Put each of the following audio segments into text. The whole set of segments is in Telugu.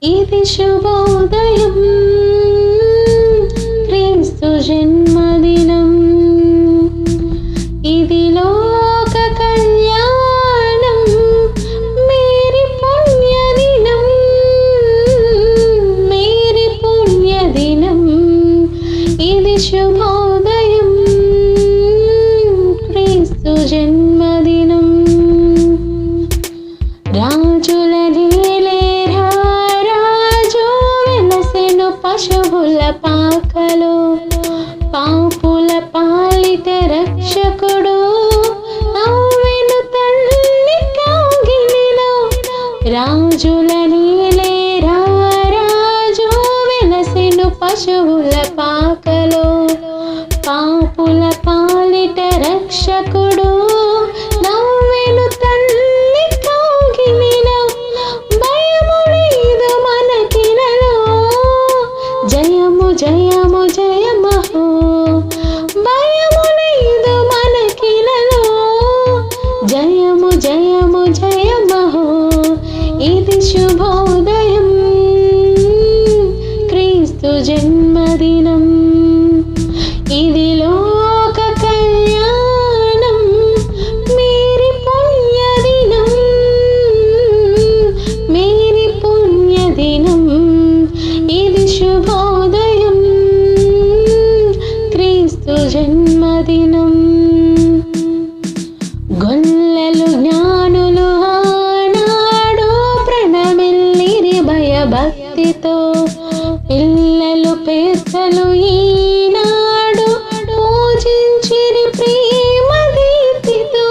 ఇది శుభోదయం క్రీస్తు జన్మదినం ఇది లోక కళ్యాణం మేరీ పుణ్యదినం మేరీ పుణ్యదినం ఇది శుభోదయం క్రీస్తు జన్మదినం రాజుల నేలేరా రాజు వెలసెను పశువుల పాకలో పాపుల పాలిట రక్షకుడు నవ్వెను తల్లి కౌగిలిలో రాజుల నేలేరా రాజు వెలసెను పశువుల పాకలో పాపుల పాలిట రక్షకుడు నవ్వెను తల్లి కౌగిలిలో భయము లేదు మనకిలలో జయము జయము జయమహో భయము లేదు మనకిలలో జయము జయము జయమహో ఇది శుభోదయం క్రీస్తు జన్మదినం ఇది లోక కళ్యాణం మేరీ పుణ్యదినం మేరీ పుణ్యదినం ఇది శుభోదయం క్రీస్తు జన్మదినం గొల్లలు జ్ఞానులు ఆనాడు ప్రణమిల్లిరి భయభక్తితో పిల్లలు పెద్దలు ఈనాడు పూజించిరి ప్రేమ దీప్తితో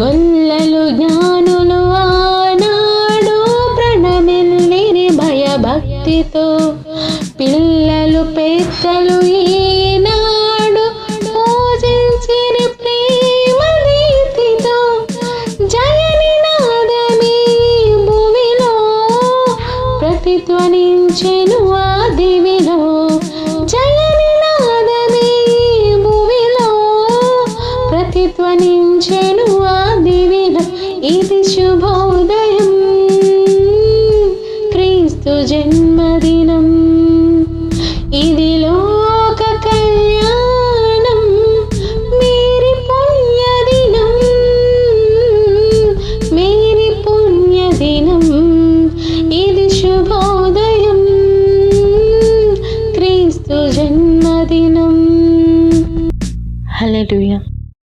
గొల్లలు జ్ఞానులు ఆనాడు ప్రణమిల్లిరి భయభక్తితో పిల్లలు పెద్దలు ఈనాడు పూజించిరి ప్రేమ దీప్తితో జయనినాదమే భూమిలో ప్రతిధ్వనించెను